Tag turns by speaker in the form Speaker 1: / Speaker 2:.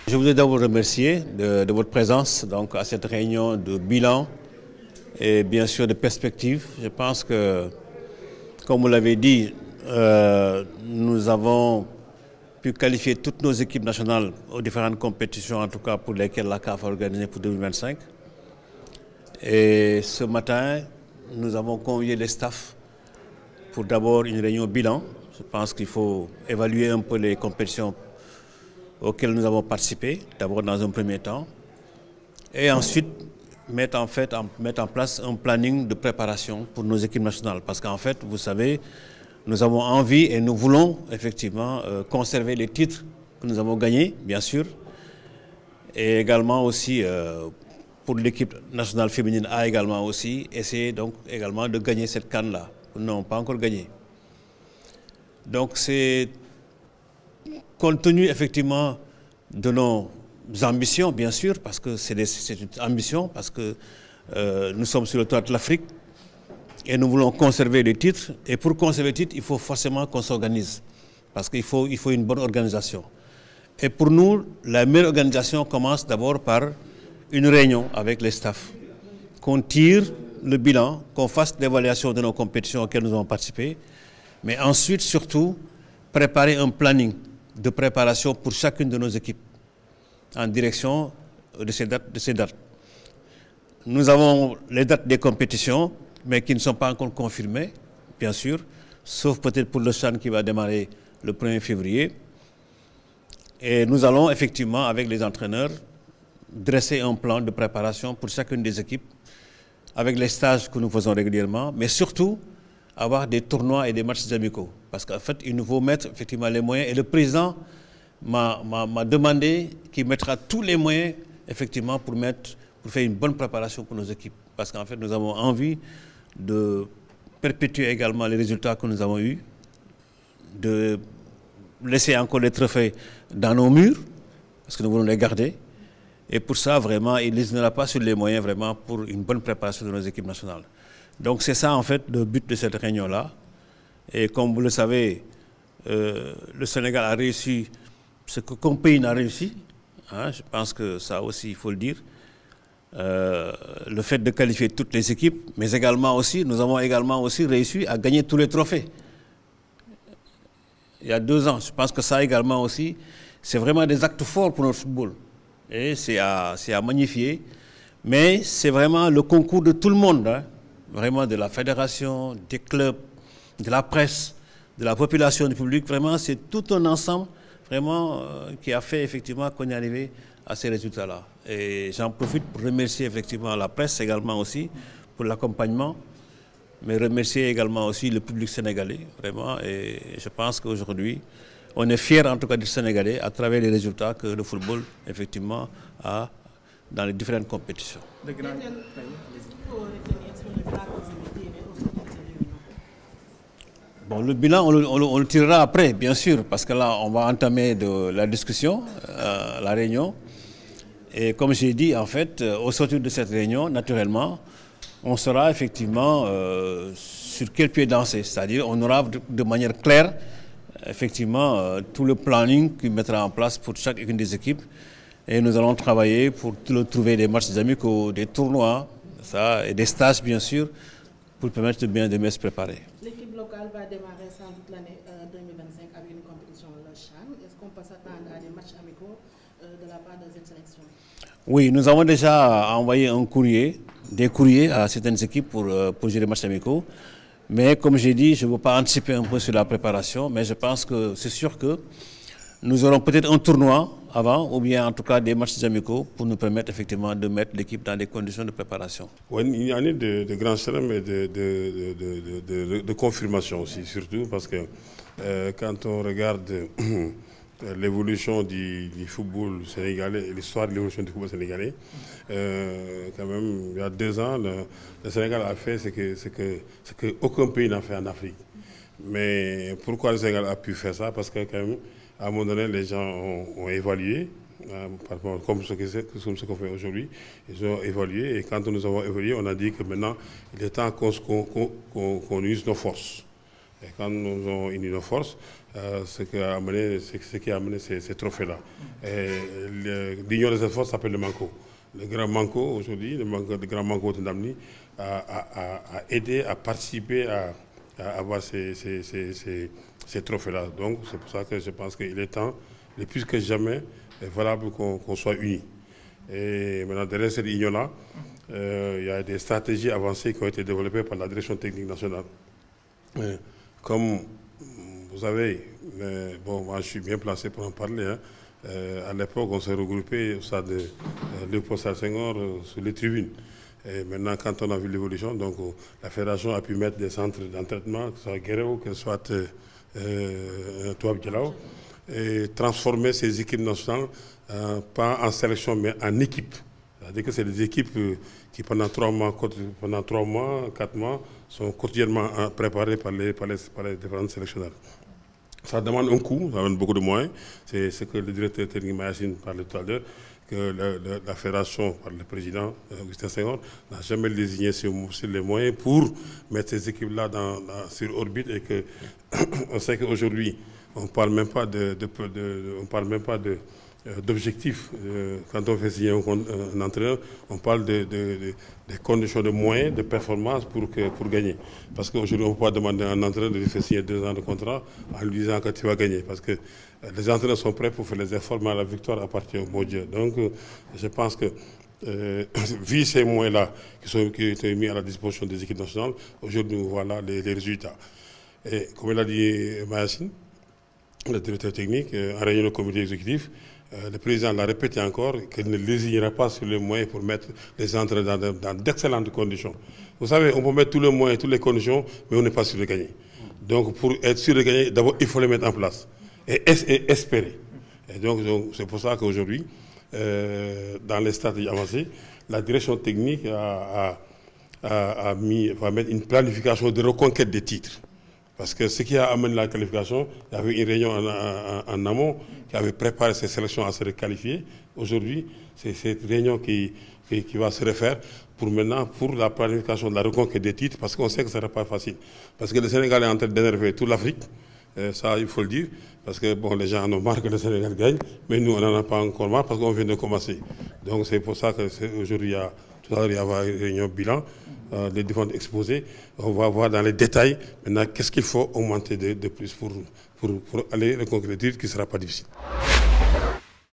Speaker 1: Je voudrais d'abord remercier de votre présence donc, à cette réunion de bilan et bien sûr de perspective. Je pense que, comme vous l'avez dit, nous avons pu qualifier toutes nos équipes nationales aux différentes compétitions, en tout cas pour lesquelles la CAF a organisé pour 2025. Et ce matin, nous avons convié les staffs pour d'abord une réunion bilan. Je pense qu'il faut évaluer un peu les compétitions auxquelles nous avons participé, d'abord dans un premier temps, et ensuite mettre en place un planning de préparation pour nos équipes nationales. Parce qu'en fait, vous savez, nous avons envie et nous voulons effectivement conserver les titres que nous avons gagnés, bien sûr, et également aussi pour l'équipe nationale féminine a également aussi essayé donc également de gagner cette CAN-là. Nous n'avons pas encore gagné. Donc c'est compte tenu effectivement de nos ambitions, bien sûr, parce que c'est une ambition, parce que nous sommes sur le toit de l'Afrique et nous voulons conserver les titres. Et pour conserver les titres, il faut forcément qu'on s'organise, parce qu'il faut une bonne organisation. Et pour nous, la meilleure organisation commence d'abord par une réunion avec les staffs, qu'on tire le bilan, qu'on fasse l'évaluation de nos compétitions auxquelles nous avons participé, mais ensuite, surtout, préparer un planning de préparation pour chacune de nos équipes en direction de ces dates. Nous avons les dates des compétitions, mais qui ne sont pas encore confirmées, bien sûr, sauf peut-être pour le CHAN qui va démarrer le 1er février. Et nous allons effectivement, avec les entraîneurs, dresser un plan de préparation pour chacune des équipes, avec les stages que nous faisons régulièrement, mais surtout avoir des tournois et des matchs amicaux. Parce qu'en fait, il nous faut mettre effectivement les moyens. Et le président m'a demandé qu'il mettra tous les moyens effectivement pour faire une bonne préparation pour nos équipes. Parce qu'en fait, nous avons envie de perpétuer également les résultats que nous avons eus, de laisser encore les trophées dans nos murs, parce que nous voulons les garder. Et pour ça, vraiment, il n'hésitera pas sur les moyens vraiment pour une bonne préparation de nos équipes nationales. Donc c'est ça en fait le but de cette réunion-là. Et comme vous le savez, le Sénégal a réussi ce qu'aucun pays n'a réussi. Hein, je pense que ça aussi, il faut le dire. Le fait de qualifier toutes les équipes, mais également aussi, nous avons également aussi réussi à gagner tous les trophées. Il y a 2 ans, je pense que ça également aussi, c'est vraiment des actes forts pour notre football. Et c'est à magnifier. Mais c'est vraiment le concours de tout le monde, hein, vraiment de la fédération, des clubs, de la presse, de la population, du public. Vraiment, c'est tout un ensemble vraiment qui a fait effectivement qu'on est arrivé à ces résultats-là. Et j'en profite pour remercier effectivement la presse également aussi pour l'accompagnement, mais remercier également aussi le public sénégalais, vraiment. Et je pense qu'aujourd'hui, on est fiers en tout cas du Sénégalais à travers les résultats que le football effectivement a dans les différentes compétitions. Bon, le bilan, on le tirera après, bien sûr, parce que là, on va entamer la discussion, la réunion. Et comme j'ai dit, en fait, au sortir de cette réunion, naturellement, on saura effectivement sur quel pied danser. C'est-à-dire, on aura de manière claire, effectivement, tout le planning qu'il mettra en place pour chacune des équipes. Et nous allons travailler pour trouver des matchs amicaux, des tournois, ça, et des stages, bien sûr, pour permettre de bien se préparer.
Speaker 2: L'équipe locale va démarrer sans doute l'année 2025 avec une compétition, le CHAN. Est-ce qu'on peut s'attendre à des matchs amicaux de la part de cette sélection?
Speaker 1: Oui, nous avons déjà envoyé des courriers à certaines équipes pour gérer les matchs amicaux. Mais comme j'ai dit, je ne veux pas anticiper un peu sur la préparation, mais je pense que c'est sûr que nous aurons peut-être un tournoi avant, ou bien en tout cas des matchs amicaux pour nous permettre effectivement de mettre l'équipe dans des conditions de préparation.
Speaker 3: Oui, il y en a de grands chelem et de confirmation aussi, surtout parce que quand on regarde l'évolution du football sénégalais, l'histoire de l'évolution du football sénégalais, quand même, il y a 2 ans, le Sénégal a fait ce que aucun pays n'a fait en Afrique. Mais pourquoi le Sénégal a pu faire ça? Parce que quand même, à un moment donné, les gens ont évalué, comme ce qu'on fait aujourd'hui. Ils ont évalué et quand nous avons évalué, on a dit que maintenant, il est temps qu'on use nos forces. Et quand nous avons uni nos forces, ce qui a amené ces trophées-là. L'union des efforts s'appelle le Manco. Le Grand Manco aujourd'hui, le Grand Manco de Ndamni a aidé, a participé à avoir ces trophées-là. Donc c'est pour ça que je pense qu'il est temps, et plus que jamais, valable qu'on soit unis. Et maintenant, derrière cette union-là, il y a des stratégies avancées qui ont été développées par la direction technique nationale. Comme vous savez, bon, moi je suis bien placé pour en parler. Hein. À l'époque, on s'est regroupé au stade de Léopold Sédar Senghor sur les tribunes. Et maintenant, quand on a vu l'évolution, donc la fédération a pu mettre des centres d'entraînement, que ce soit Guéréo, que ce soit Touab Djalao, et transformer ces équipes nationales, pas en sélection, mais en équipe. C'est-à-dire que c'est des équipes qui, pendant 3 mois, 4 mois, sont quotidiennement préparées par les différents sélectionneurs. Ça demande un coût, ça demande beaucoup de moyens. C'est ce que le directeur technique Mayacine parlait tout à l'heure, que la fédération, par le président Augustin Senghor, n'a jamais désigné sur les moyens pour mettre ces équipes-là sur orbite et que on sait qu'aujourd'hui, on ne parle même pas d'objectifs. Quand on fait signer un entraîneur, on parle des conditions de moyens, de performance pour gagner. Parce qu'aujourd'hui, on ne peut pas demander à un entraîneur de lui faire signer 2 ans de contrat en lui disant que tu vas gagner. Parce que les entraîneurs sont prêts pour faire les efforts, mais la victoire appartient au bon Dieu. Donc, je pense que, vu ces moyens-là qui sont mis à la disposition des équipes nationales, aujourd'hui, voilà les résultats. Et comme il a dit Mayacine, le directeur technique, en réunion du comité exécutif, le président l'a répété encore qu'il ne désignera pas sur les moyens pour mettre les entraîneurs dans d'excellentes conditions. Vous savez, on peut mettre tous les moyens, toutes les conditions, mais on n'est pas sûr de gagner. Donc pour être sûr de gagner, d'abord il faut les mettre en place et espérer. Et donc c'est pour ça qu'aujourd'hui, dans les stratégies avancées, la direction technique va mettre une planification de reconquête des titres. Parce que ce qui a amené la qualification, il y avait une réunion en amont qui avait préparé ces sélections à se requalifier. Aujourd'hui, c'est cette réunion qui va se refaire pour la planification de la reconquête des titres, parce qu'on sait que ce ne sera pas facile. Parce que le Sénégal est en train d'énerver toute l'Afrique, ça il faut le dire, parce que bon, les gens en ont marre que le Sénégal gagne, mais nous on n'en a pas encore marre parce qu'on vient de commencer. Donc c'est pour ça qu'aujourd'hui, tout à l'heure, il y aura une réunion bilan, les différents exposés. On va voir dans les détails maintenant qu'est-ce qu'il faut augmenter de plus pour aller reconquérir, qui ne sera pas difficile.